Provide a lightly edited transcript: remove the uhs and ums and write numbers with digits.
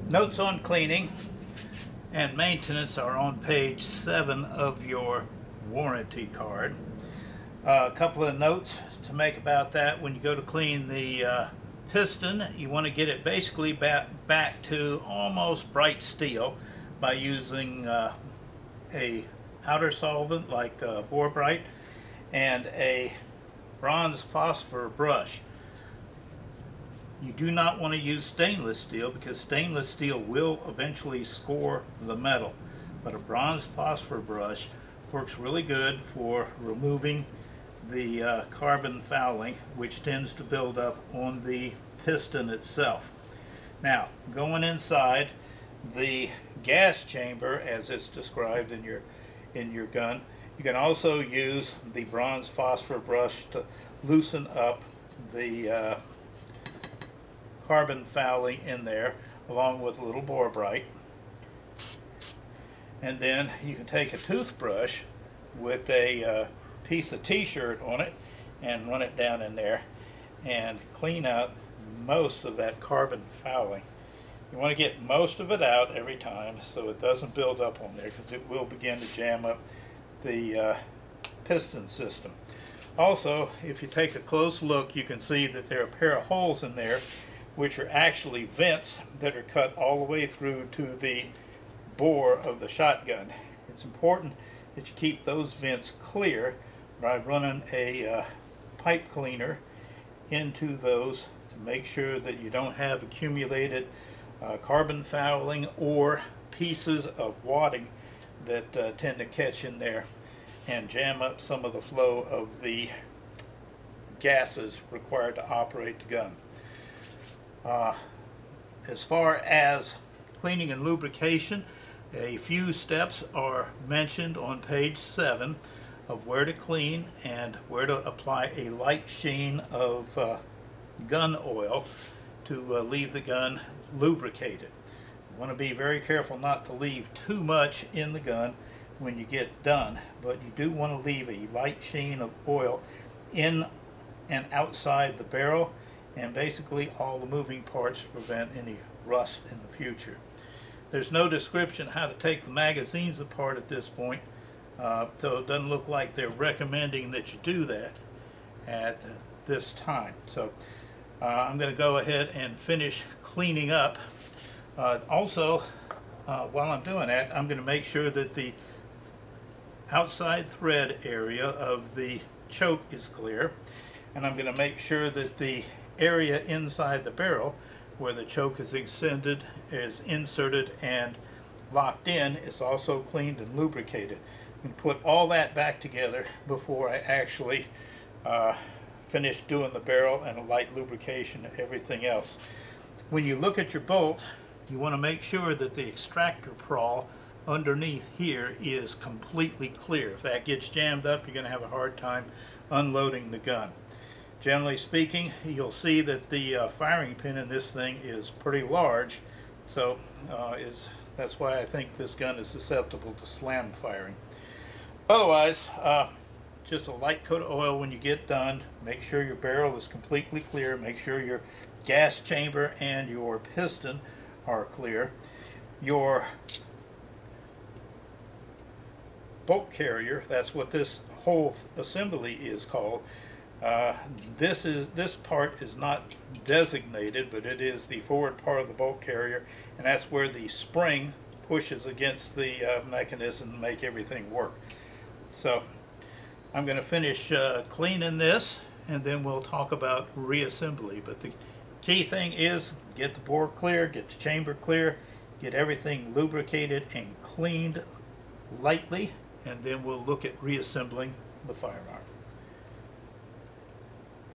Notes on cleaning and maintenance are on page 7 of your warranty card. A couple of notes to make about that: when you go to clean the piston, you want to get it basically back to almost bright steel by using a powder solvent like Bore Bright and a bronze phosphor brush. You do not want to use stainless steel because stainless steel will eventually score the metal, but a bronze phosphor brush works really good for removing the carbon fouling, which tends to build up on the piston itself. Now, going inside the gas chamber as it's described in your gun, you can also use the bronze phosphor brush to loosen up the carbon fouling in there, along with a little Bore Bright. And then you can take a toothbrush with a piece of t-shirt on it and run it down in there and clean out most of that carbon fouling. You want to get most of it out every time so it doesn't build up on there, because it will begin to jam up the piston system. Also, if you take a close look, you can see that there are a pair of holes in there which are actually vents that are cut all the way through to the bore of the shotgun. It's important that you keep those vents clear by running a pipe cleaner into those to make sure that you don't have accumulated carbon fouling or pieces of wadding that tend to catch in there and jam up some of the flow of the gases required to operate the gun. As far as cleaning and lubrication, a few steps are mentioned on page 7 of where to clean and where to apply a light sheen of gun oil to leave the gun lubricated. You want to be very careful not to leave too much in the gun when you get done, but you do want to leave a light sheen of oil in and outside the barrel and basically all the moving parts to prevent any rust in the future. There's no description how to take the magazines apart at this point, so it doesn't look like they're recommending that you do that at this time. So I'm going to go ahead and finish cleaning up. Also, while I'm doing that, I'm going to make sure that the outside thread area of the choke is clear, and I'm going to make sure that the area inside the barrel where the choke is inserted and locked in is also cleaned and lubricated. I'm going to put all that back together before I actually finish doing the barrel and a light lubrication and everything else. When you look at your bolt, you want to make sure that the extractor trawl underneath here is completely clear. If that gets jammed up, you're going to have a hard time unloading the gun. Generally speaking, you'll see that the firing pin in this thing is pretty large, so that's why I think this gun is susceptible to slam firing. Otherwise, just a light coat of oil when you get done. Make sure your barrel is completely clear. Make sure your gas chamber and your piston are clear. Your bolt carrier, that's what this whole assembly is called. This part is not designated, but it is the forward part of the bolt carrier, and that's where the spring pushes against the mechanism to make everything work. So I'm going to finish cleaning this, and then we'll talk about reassembly. But the key thing is get the bore clear, get the chamber clear, get everything lubricated and cleaned lightly, and then we'll look at reassembling the firearm.